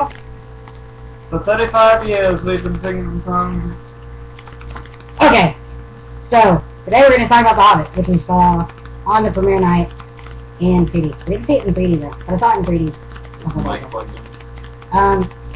For 35 years we've been singing songs. Okay, so today we're going to talk about The Hobbit, which we saw on the premiere night in 3D. We didn't see it in 3D though, but I saw it in 3D.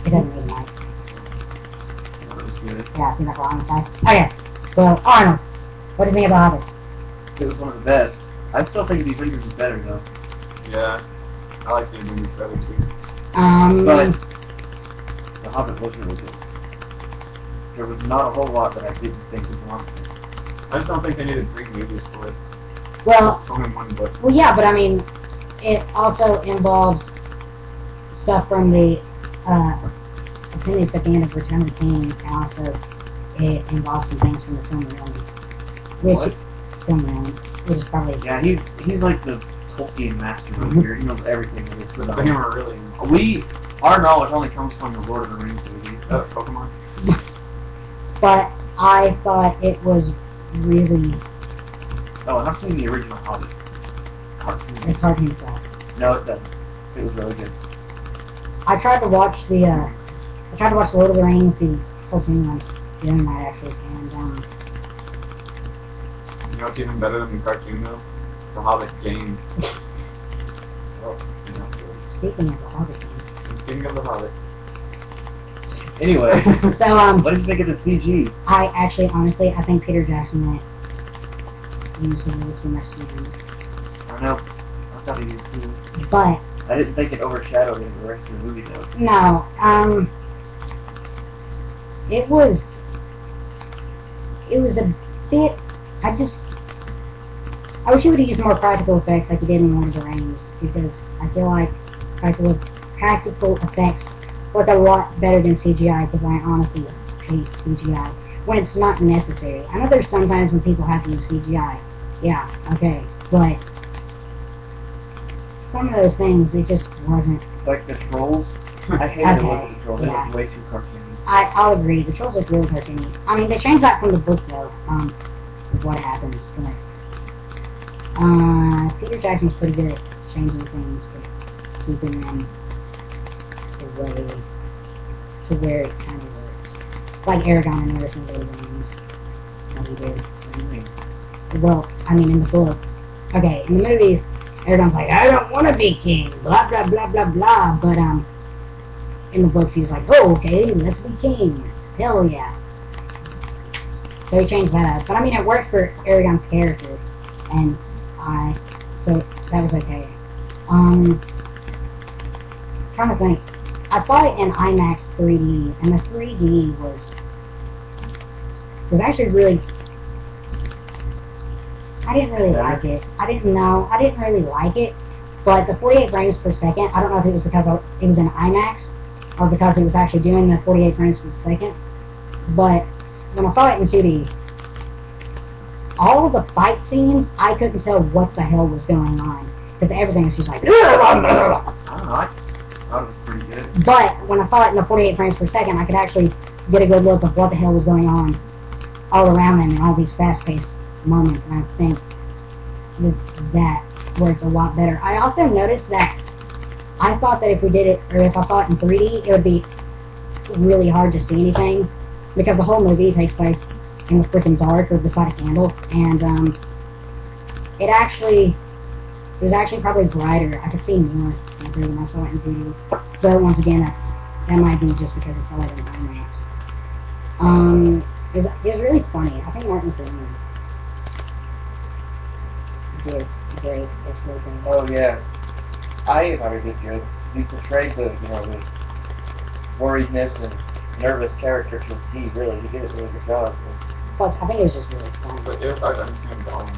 It doesn't really matter. Yeah, see that wrong on the side? Okay, so Arnold, what do you think about The Hobbit? It was one of the best. I still think The Avengers is better though. Yeah, I like The Avengers better too. But The Hobbit was really good. There was not a whole lot that I didn't think was wrong. I just don't think they needed 3 movies for it. Well, only 1 book. Well, yeah, but I mean, it also involves stuff from the appendix at the end of Return of the King, and also it involves some things from the Silmarillion. Silmarillion, which is probably... Yeah, he's like the Tolkien master over here. He knows everything of this stuff. Our knowledge only comes from the Lord of the Rings movies. Pokemon. But I thought it was really... Oh, and I've seen the original Hobbit cartoon. The cartoon sucks. No, it doesn't. It was really good. I tried to watch the Lord of the Rings, the cartoon one, the other night actually, and you know what's even better than the cartoon though? The Hobbit game. Speaking of the Hobbit game. Speaking of the Hobbit. Anyway, so what did you think of the CG? I actually, honestly, I think Peter Jackson went used a little too much CG. I don't know. I thought he did too. But I didn't think it overshadowed the rest of the movie though. No, it was a bit. I wish he would have used more practical effects like he did in Lord of the Rings, because I feel like practical effects work a lot better than CGI, because I honestly hate CGI when it's not necessary. I know there's sometimes when people have to use CGI. Yeah, okay, but some of those things, it just wasn't. Like the trolls? I hated the look of the trolls. They look way too cartoony. I'll agree. The trolls look really cartoony. I mean, they changed that from the book, though, with what happens. But Peter Jackson's pretty good at changing things, but keeping them the way to where it kind of works. Like Aragorn and Emerson Lord of the Rings. What he did. Well, I mean, in the book. Okay, in the movies, Aragorn's like, I don't want to be king, blah, blah, blah, blah, blah. But, in the books, he's like, oh, okay, let's be king. Hell yeah. So he changed that up. But, I mean, it worked for Aragorn's character. And so that was okay. Trying to think. I saw it in IMAX 3D, and the 3D was actually really... I didn't really like it. I didn't really like it, but the 48 frames per second, I don't know if it was because it was in IMAX, or because it was actually doing the 48 frames per second, but when I saw it in 2D, all of the fight scenes, I couldn't tell what the hell was going on, because everything was just like... I don't know, I thought it was pretty good. But when I saw it in the 48 frames per second, I could actually get a good look of what the hell was going on all around them in all these fast-paced moments, and I think that worked a lot better. I also noticed that I thought that if we did it, or if I saw it in 3D, it would be really hard to see anything, because the whole movie takes place in the freaking dark or beside a candle, and it was actually probably brighter. I could see more in 3D when I saw it in 3D. But once again, that might be just because I saw it in IMAX. It was really funny. I think Martin Freeman did great. It's really great. Oh yeah, I thought he did good. He portrayed the worriedness and nervous character to a T. Really, he did a really good job. Plus, I think it was just really fun. But it was hard to understand Gollum.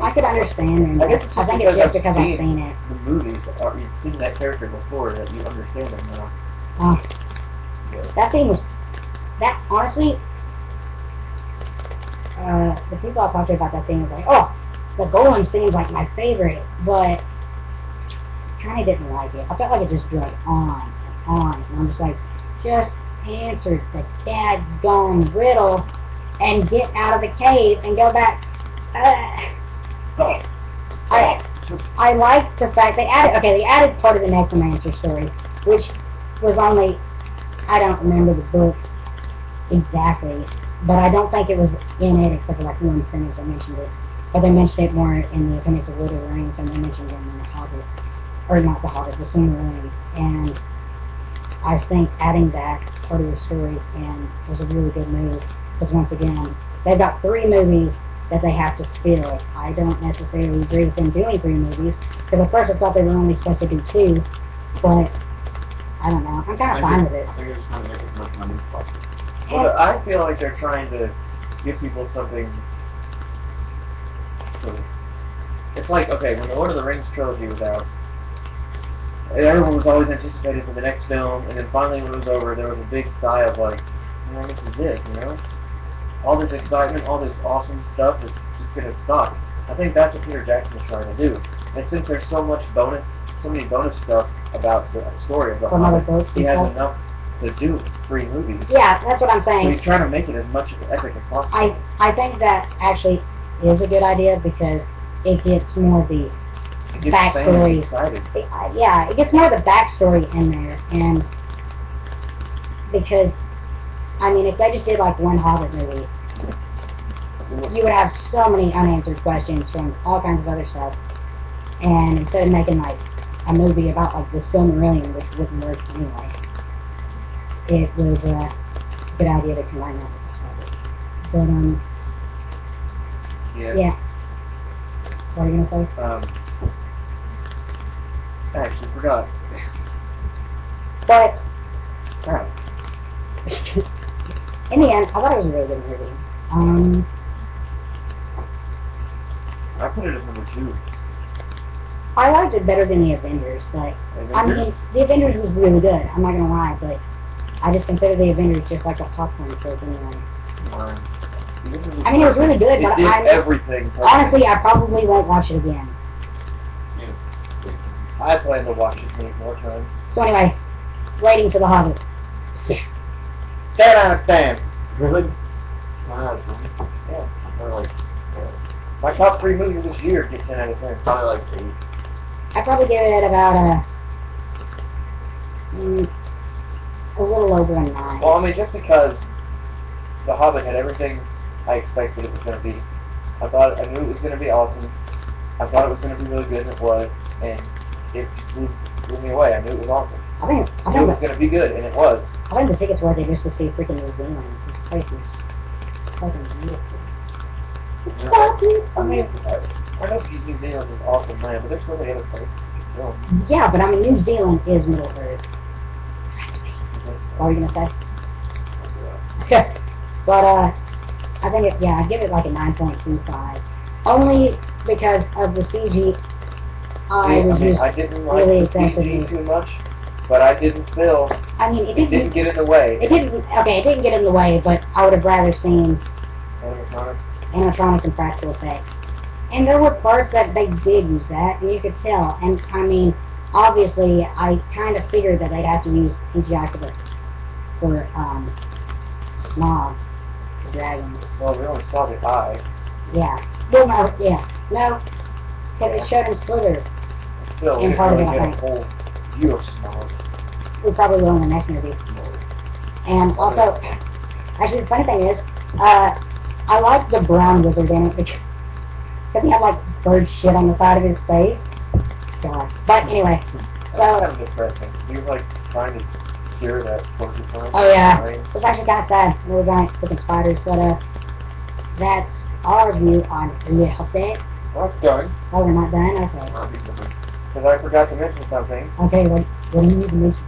I could understand him. I think it's just because I've seen it. The movies, you've seen that character before, that you understand him now. That scene was... honestly... the people I talked to about that scene was like, oh, the Golem scene's like my favorite, but I kind of didn't like it. I felt like it just dragged on and on, and I'm just like, just answer the dadgone riddle and get out of the cave and go back. I liked the fact they added part of the necromancer story, which was only, I don't remember the book exactly, but I don't think it was in it except for like one sentence I mentioned it. But they mentioned it more in the appendix of Lord of the Rings, and they mentioned it in the Hobbit, or not the Hobbit, the Silmarillion. And I think adding that part of the story in was a really good move, because once again, they've got 3 movies that they have to fill. I don't necessarily agree with them doing 3 movies, because at first I thought they were only supposed to do 2, but I don't know. I'm kind of fine with it. I think they're just trying to make as much money as possible. Well, I feel like they're trying to give people something. It's like, okay, when the Lord of the Rings trilogy was out, everyone was always anticipated for the next film, and then finally when it was over, there was a big sigh of like, man, this is it, you know? All this excitement, all this awesome stuff is just going to stop. I think that's what Peter Jackson's trying to do. And since there's so many bonus stuff about the story of the Hobbit, he has enough to do 3 movies. Yeah, that's what I'm saying. So he's trying to make it as much of an epic as possible. I think that actually is a good idea, because it gets more of the backstory. Yeah, it gets more of the backstory in there, and because, I mean, if they just did like one Hobbit movie, you would have so many unanswered questions from all kinds of other stuff, and instead of making like a movie about like the Silmarillion, which wouldn't work anyway, it was a good idea to combine that with the Hobbit. But yeah. What are you gonna say? I actually forgot. But Alright. in the end, I thought it was a really good movie. I put it at number 2. I liked it better than the Avengers, but I mean, the Avengers was really good. I'm not gonna lie, but I just consider the Avengers just like a popcorn flick anyway. I mean, it was really good, but everything. Honestly, I probably won't watch it again. I plan to watch it many more times. So anyway, waiting for the Hobbit. 10 out of 10. Really? Yeah. Or like, my top 3 movies of this year get 10 out of 10. Probably like 8. I'd probably give it about a little over a 9. Well, I mean, just because The Hobbit had everything I expected it was going to be. I knew it was going to be awesome. I thought it was going to be really good, and it was. And it blew me away. I knew it was awesome. I knew it was going to be good, and it was. I think the tickets worth it just to see freaking New Zealand. This place is fucking beautiful. I mean, I know New Zealand is awesome, man, but there's so many other places you can film. Yeah, but I mean, New Zealand is Middle Earth. What are you gonna say? Okay, but I think I'd give it like a 9.25, only because of the CG. I didn't like the CG too much, but I didn't feel. I mean, it didn't get in the way. It didn't get in the way, but I would have rather seen animatronics and practical effects. And there were parts that they did use that, and you could tell. And I mean, obviously, I kind of figured that they'd have to use CGI for Snog, the dragon. Well, we only saw the eye. Yeah. Well, no, because it showed him slither. Still, we didn't really get a whole view of Snog. We probably will in the next movie. And also, actually, the funny thing is, I like the brown wizard in it because he had like bird shit on the side of his face. God. But anyway, so kind of depressing. He was like trying to cure that porcupine. Oh yeah, it was actually kind of sad. They were giant freaking spiders, but that's our view on the Hobbit. Well, it's done. Oh, we're not done. Okay. Because I forgot to mention something. Okay, what do you need to mention?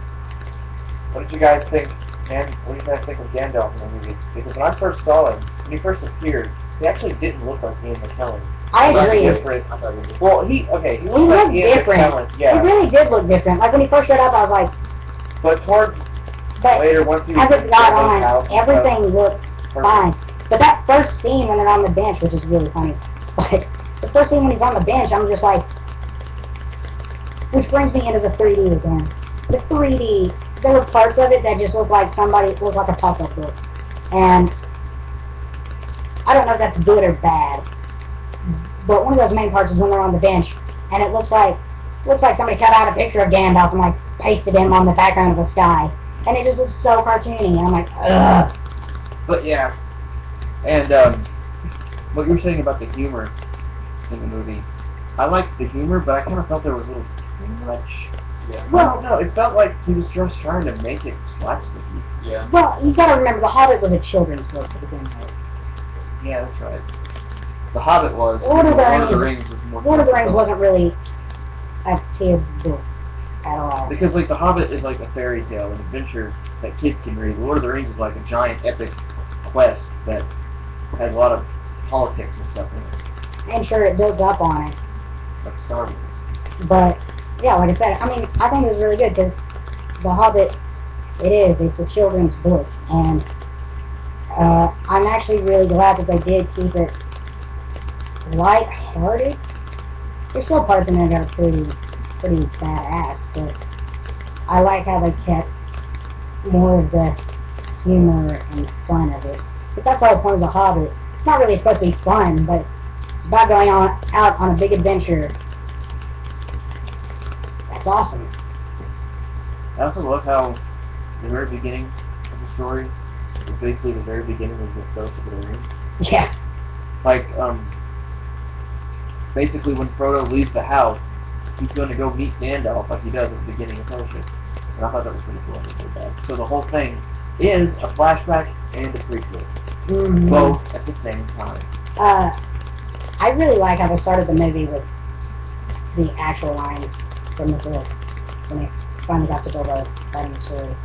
What did you guys think? What did you guys think of Gandalf in the movie? Because when I first saw him, when he first appeared, he actually didn't look like Ian McKellen. I agree. Well, he looked like Ian different. McKellen. Yeah. He really did look different. Like when he first showed up, I was like. But later, once he was as it got on, everything looked fine. But that first scene when they're on the bench, which is really funny, like the first scene when he's on the bench, I'm just like, which brings me into the 3D again. The 3D. There were parts of it that just looked like a pop-up book, and I don't know if that's good or bad. But one of those main parts is when they're on the bench, and it looks like somebody cut out a picture of Gandalf and like pasted him on the background of the sky, and it just looks so cartoony. And I'm like, ugh. But yeah, and what you were saying about the humor in the movie, I liked the humor, but I kind of felt there was a little too much. Yeah. Well, no, it felt like he was just trying to make it slapsticky. Yeah. Well, you gotta remember, The Hobbit was a children's book to begin with. Yeah, that's right. The Hobbit was. Lord of the Rings was more. Lord of the Rings wasn't really a kid's book at all. Because like The Hobbit is like a fairy tale, an adventure that kids can read. Lord of the Rings is like a giant epic quest that has a lot of politics and stuff in it. And sure, it builds up on it. Like Star Wars. But, yeah, like I said, I mean, I think it was really good because The Hobbit, it's a children's book. And I'm actually really glad that they did keep it light-hearted. There's still parts in there that are pretty badass, but I like how they kept more of the humor and fun of it. But that's the whole point of The Hobbit. It's not really supposed to be fun, but it's about going out on a big adventure. That's awesome. I also love how the very beginning of the story is basically the very beginning of the Fellowship of the Ring. Yeah. Like, basically when Frodo leaves the house, he's going to go meet Gandalf like he does at the beginning of Fellowship. And I thought that was pretty cool. So the whole thing is a flashback and a prequel. Mm-hmm. Both at the same time. I really like how they started the movie with the actual lines from the book when they finally got to build a fighting story.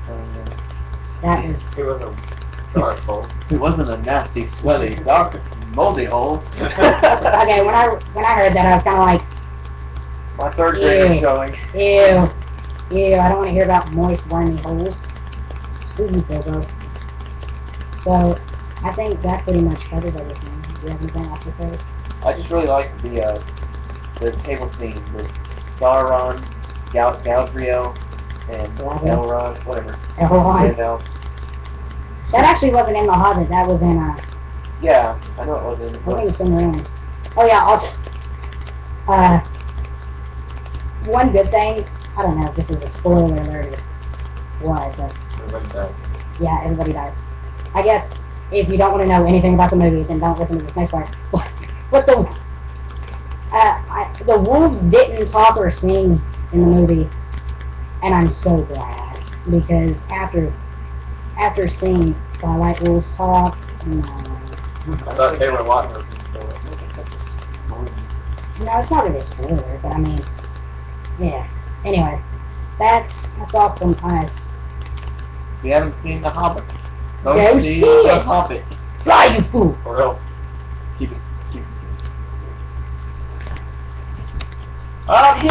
That was... It was a dark hole. It wasn't a nasty, sweaty, dark, moldy hole. Okay, when I heard that, I was kind of like, My third grader Ew. showing. Ew, I don't want to hear about moist, wormy holes. Excuse me, Bilbo. So, I think that pretty much covered everything. Do you have anything else to say? I just really like the table scene with Sauron, Galadriel, and Elrond, whatever. Elrond. And, That actually wasn't in The Hobbit. That was in, yeah, I know it was in the I book. think it's in the room. Oh, yeah, also, one good thing, I don't know if this is a spoiler alert or what, but Everybody died. yeah, everybody dies. I guess if you don't want to know anything about the movie, then don't listen to this next part. But the wolves didn't talk or sing in the movie, and I'm so glad, because after seeing Twilight Wolves talk, no, I thought they were watching. it's not really a spoiler, but I mean, yeah. Anyway, that's all from us. If you haven't seen The Hobbit, go Go see see The it. Hobbit. Fly, you fool! Or else. Keep it. Keep it. Up here!